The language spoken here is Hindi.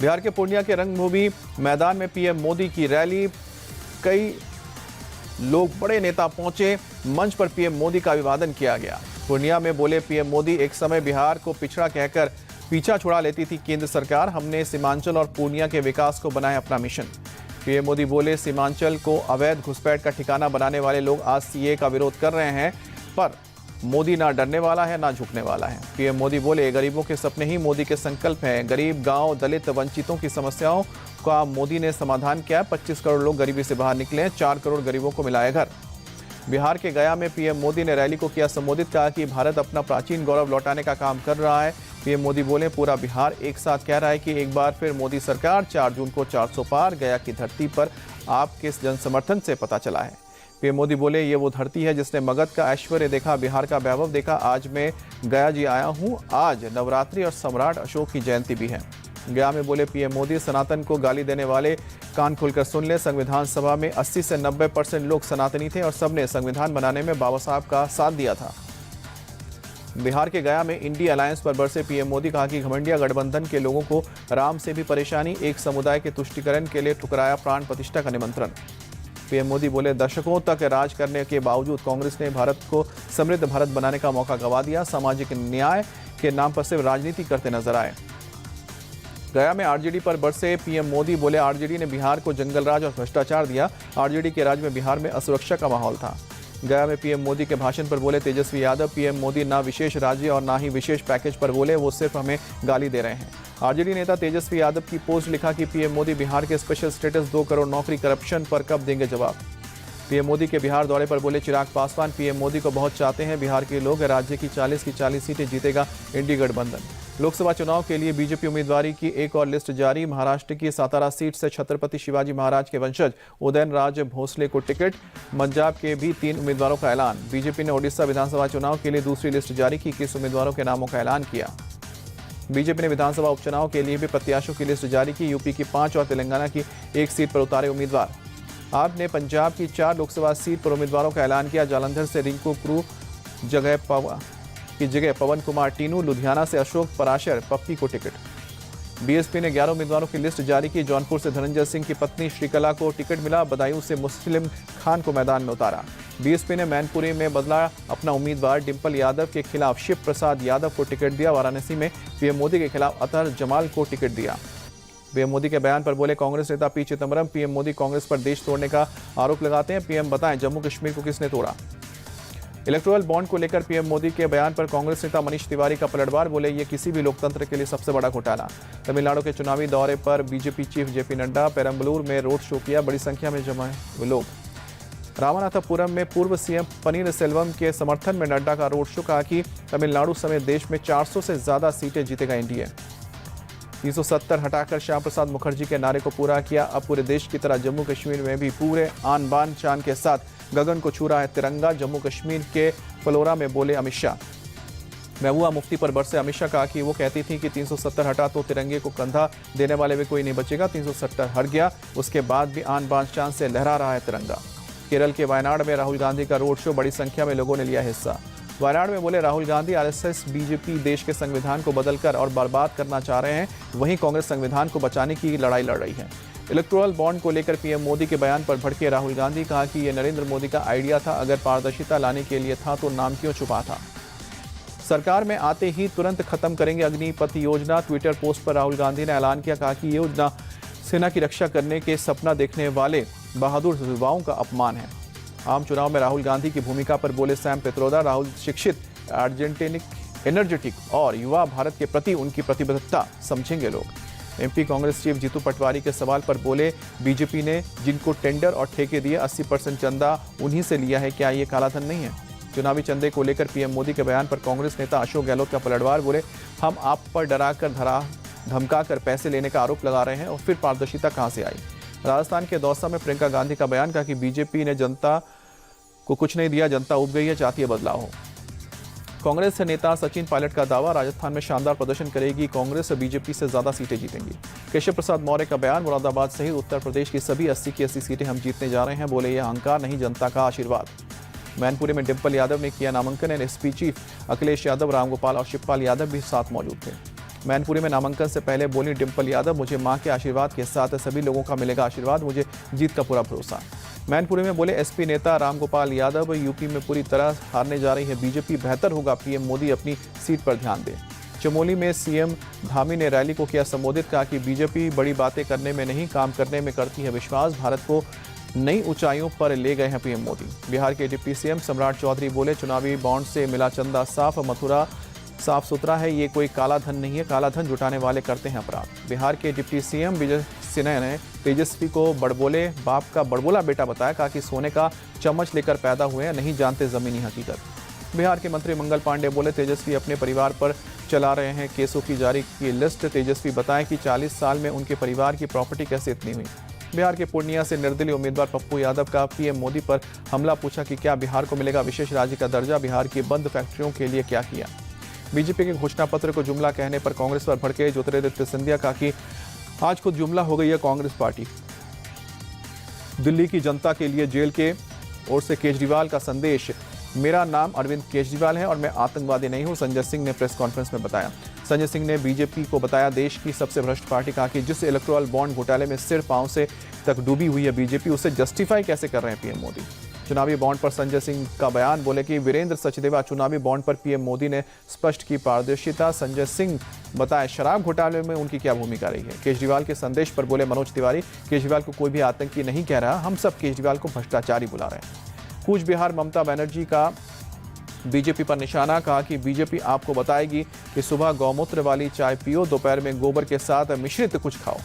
बिहार के पूर्णिया के रंगभूमि मैदान में पीएम मोदी की रैली, कई लोग बड़े नेता पहुंचे, मंच पर पीएम मोदी का अभिवादन किया गया। पूर्णिया में बोले पीएम मोदी, एक समय बिहार को पिछड़ा कहकर पीछा छुड़ा लेती थी केंद्र सरकार, हमने सीमांचल और पूर्णिया के विकास को बनाया अपना मिशन। पीएम मोदी बोले सीमांचल को अवैध घुसपैठ का ठिकाना बनाने वाले लोग आज सीए का विरोध कर रहे हैं, पर मोदी ना डरने वाला है ना झुकने वाला है। पीएम मोदी बोले गरीबों के सपने ही मोदी के संकल्प हैं। गरीब, गांव, दलित, वंचितों की समस्याओं का मोदी ने समाधान किया। 25 करोड़ लोग गरीबी से बाहर निकले, 4 करोड़ गरीबों को मिला है घर। बिहार के गया में पीएम मोदी ने रैली को किया संबोधित, कहा कि भारत अपना प्राचीन गौरव लौटाने का काम कर रहा है। पीएम मोदी बोले पूरा बिहार एक साथ कह रहा है कि एक बार फिर मोदी सरकार। 4 जून को 400 पार, गया की धरती पर आपके जन समर्थन से पता चला है। पीएम मोदी बोले ये वो धरती है जिसने मगध का ऐश्वर्य देखा, बिहार का वैभव देखा। आज मैं गया जी आया हूँ, आज नवरात्रि और सम्राट अशोक की जयंती भी है। गया में बोले पीएम मोदी, सनातन को गाली देने वाले कान खोलकर सुन ले। संविधान सभा में 80 से 90% लोग सनातनी थे और सबने संविधान बनाने में बाबा साहब का साथ दिया था। बिहार के गया में इंडी अलायंस पर बरसे पीएम मोदी, कहा कि घमंडिया गठबंधन के लोगों को राम से भी परेशानी, एक समुदाय के तुष्टीकरण के लिए ठुकराया प्राण प्रतिष्ठा का निमंत्रण। पीएम मोदी बोले दशकों तक राज करने के बावजूद कांग्रेस ने भारत को समृद्ध भारत बनाने का मौका गंवा दिया। सामाजिक न्याय के नाम पर सिर्फ राजनीति करते नजर आए। गया में आरजेडी पर बरसे पीएम मोदी, बोले आरजेडी ने बिहार को जंगल राज और भ्रष्टाचार दिया। आरजेडी के राज में बिहार में असुरक्षा का माहौल था। गया में पीएम मोदी के भाषण पर बोले तेजस्वी यादव, पीएम मोदी ना विशेष राज्य और ना ही विशेष पैकेज पर बोले, वो सिर्फ हमें गाली दे रहे हैं। आरजेडी नेता तेजस्वी यादव की पोस्ट लिखा कि पीएम मोदी बिहार के स्पेशल स्टेटस, 2 करोड़ नौकरी, करप्शन पर कब देंगे जवाब। पीएम मोदी के बिहार दौरे पर बोले चिराग पासवान, पीएम मोदी को बहुत चाहते हैं बिहार के लोग, राज्य की 40 की 40 सीटें जीतेगा इंडी गठबंधन। लोकसभा चुनाव के लिए बीजेपी उम्मीदवारी की एक और लिस्ट जारी। महाराष्ट्र की सातारा सीट से छत्रपति शिवाजी महाराज के वंशज उदयन राज भोसले को टिकट। पंजाब के भी 3 उम्मीदवारों का ऐलान। बीजेपी ने ओडिशा विधानसभा चुनाव के लिए दूसरी लिस्ट जारी की, 21 उम्मीदवारों के नामों का ऐलान किया। बीजेपी ने विधानसभा उपचुनाव के लिए भी प्रत्याशियों की लिस्ट जारी की। यूपी की 5 और तेलंगाना की 1 सीट पर उतारे उम्मीदवार। आप ने पंजाब की 4 लोकसभा सीट पर उम्मीदवारों का ऐलान किया। जालंधर से रिंकू क्रू की जगह पवन कुमार टीनू, लुधियाना से अशोक पराशर पप्पी को टिकट। बीएसपी ने 11 उम्मीदवारों की लिस्ट जारी की। जौनपुर से धनंजय सिंह की पत्नी श्रीकला को टिकट मिला। बदायूं से मुस्लिम खान को मैदान में उतारा। बीएसपी ने मैनपुरी में बदला अपना उम्मीदवार। डिंपल यादव के खिलाफ शिव प्रसाद यादव को टिकट दिया। वाराणसी में पीएम मोदी के खिलाफ अतहर जमाल को टिकट दिया। पीएम मोदी के बयान पर बोले कांग्रेस नेता पी चिदंबरम, पीएम मोदी कांग्रेस पर देश तोड़ने का आरोप लगाते हैं। पीएम बताएं जम्मू कश्मीर को किसने तोड़ा। इलेक्टोरल बॉन्ड को लेकर पीएम मोदी के बयान पर कांग्रेस नेता मनीष तिवारी का पलटवार, बोले ये किसी भी लोकतंत्र के लिए सबसे बड़ा घोटाला। तमिलनाडु के चुनावी दौरे पर BJP chief JP Nadda Perambalur में रोड शो किया। बड़ी संख्या में जमा हुए लोग। रामनाथपुरम में पूर्व सीएम पनीर सेल्वम के समर्थन में नड्डा का रोड शो, कहा कि तमिलनाडु समेत देश में 400 से ज्यादा सीटें जीतेगा एनडीए। 370 हटाकर श्याम प्रसाद मुखर्जी के नारे को पूरा किया। अब पूरे देश की तरह जम्मू कश्मीर में भी पूरे आन बान शान के साथ गगन को छू रहा है तिरंगा। जम्मू कश्मीर के फलोरा में बोले अमित शाह। महबूबा मुफ्ती पर बरसे अमित शाह, कहा कि वो कहती थी कि 370 हटा तो तिरंगे को कंधा देने वाले में कोई नहीं बचेगा। 370 हट गया, उसके बाद भी आन बान शान से लहरा रहा है तिरंगा। केरल के वायनाड में राहुल गांधी का रोड शो, बड़ी संख्या में लोगों ने लिया हिस्सा। वायनाड में बोले राहुल गांधी, आरएसएस बीजेपी देश के संविधान को बदलकर और बर्बाद करना चाह रहे हैं, वहीं कांग्रेस संविधान को बचाने की लड़ाई लड़ रही है। इलेक्टोरल बॉन्ड को लेकर पीएम मोदी के बयान पर भड़के राहुल गांधी, कहा कि यह नरेंद्र मोदी का आइडिया था, अगर पारदर्शिता लाने के लिए था तो नाम क्यों छुपा था। सरकार में आते ही तुरंत खत्म करेंगे अग्निपथ योजना। ट्विटर पोस्ट पर राहुल गांधी ने ऐलान किया, कहा कि ये योजना सेना की रक्षा करने के सपना देखने वाले बहादुर युवाओं का अपमान है। आम चुनाव में राहुल गांधी की भूमिका पर बोले सैम पित्रोदा, राहुल शिक्षित, एनर्जेटिक और युवा भारत के प्रति उनकी प्रतिबद्धता समझेंगे लोग। एमपी कांग्रेस चीफ जीतू पटवारी के सवाल पर बोले बीजेपी ने जिनको टेंडर और ठेके दिए 80% चंदा उन्हीं से लिया है, क्या ये कालाधन नहीं है। चुनावी चंदे को लेकर पीएम मोदी के बयान पर कांग्रेस नेता अशोक गहलोत का पलटवार, बोले हम आप पर डराकर धमकाकर पैसे लेने का आरोप लगा रहे हैं और फिर पारदर्शिता कहां से आई। राजस्थान के दौसा में प्रियंका गांधी का बयान, कहा कि बीजेपी ने जनता को कुछ नहीं दिया, जनता उब गई है, चाहती है बदलाव हो। कांग्रेस नेता सचिन पायलट का दावा, राजस्थान में शानदार प्रदर्शन करेगी कांग्रेस, बीजेपी से ज्यादा सीटें जीतेंगी। केशव प्रसाद मौर्य का बयान, मुरादाबाद सहित उत्तर प्रदेश की सभी 80 की 80 सीटें हम जीतने जा रहे हैं, बोले यह अहंकार नहीं, जनता का आशीर्वाद। मैनपुरी में डिंपल यादव ने किया नामांकन। एसपी चीफ अखिलेश यादव, रामगोपाल और शिवपाल यादव भी साथ मौजूद थे। मैनपुरी में नामांकन से पहले बोली डिंपल यादव, मुझे मां के आशीर्वाद के साथ सभी लोगों का मिलेगा आशीर्वाद, मुझे जीत का पूरा भरोसा। मैनपुरी में बोले एसपी नेता रामगोपाल यादव, यूपी में पूरी तरह हारने जा रही है बीजेपी, बेहतर होगा पीएम मोदी अपनी सीट पर ध्यान दें। चमोली में सीएम धामी ने रैली को किया संबोधित, कहा कि बीजेपी बड़ी बातें करने में नहीं काम करने में करती है विश्वास, भारत को नई ऊंचाइयों पर ले गए हैं पीएम मोदी। बिहार के डिप्टी सीएम सम्राट चौधरी बोले चुनावी बॉन्ड से मिला चंदा साफ, मथुरा साफ सुथरा है, ये कोई काला धन नहीं है, काला धन जुटाने वाले करते हैं अपराध। बिहार के डिप्टी सीएम विजय सिन्हा ने तेजस्वी को बड़बोले बाप का बड़बोला बेटा बताया, कहा कि सोने का चम्मच लेकर पैदा हुए हैं, नहीं जानते जमीनी हकीकत। बिहार के मंत्री मंगल पांडे बोले तेजस्वी अपने परिवार पर चला रहे हैं केसों की जारी की लिस्ट, तेजस्वी बताएं कि 40 साल में उनके परिवार की प्रॉपर्टी कैसे इतनी हुई। बिहार के पूर्णिया से निर्दलीय उम्मीदवार पप्पू यादव का पीएम मोदी पर हमला, पूछा कि क्या बिहार को मिलेगा विशेष राज्य का दर्जा, बिहार की बंद फैक्ट्रियों के लिए क्या किया। बीजेपी के घोषणा पत्र को जुमला कहने पर कांग्रेस पर भड़के ज्योतिरादित्य सिंधिया, कहा कि आज खुद जुमला हो गई है कांग्रेस पार्टी। दिल्ली की जनता के लिए जेल के ओर से केजरीवाल का संदेश, मेरा नाम अरविंद केजरीवाल है और मैं आतंकवादी नहीं हूं, संजय सिंह ने प्रेस कॉन्फ्रेंस में बताया। संजय सिंह ने बीजेपी को बताया देश की सबसे भ्रष्ट पार्टी, कहा कि जिस इलेक्टोरल बॉन्ड घोटाले में सिर पांव से तक डूबी हुई है बीजेपी, उसे जस्टिफाई कैसे कर रहे हैं पीएम मोदी। चुनावी बॉन्ड पर संजय सिंह का बयान, बोले कि वीरेंद्र सचदेवा, चुनावी बॉन्ड पर पीएम मोदी ने स्पष्ट की पारदर्शिता। संजय सिंह बताए शराब घोटाले में उनकी क्या भूमिका रही है। केजरीवाल के संदेश पर बोले मनोज तिवारी, केजरीवाल को कोई भी आतंकी नहीं कह रहा, हम सब केजरीवाल को भ्रष्टाचारी बुला रहे हैं। कूच बिहार ममता बनर्जी का बीजेपी पर निशाना, कहा कि बीजेपी आपको बताएगी कि सुबह गौमूत्र वाली चाय पियो, दोपहर में गोबर के साथ मिश्रित कुछ खाओ।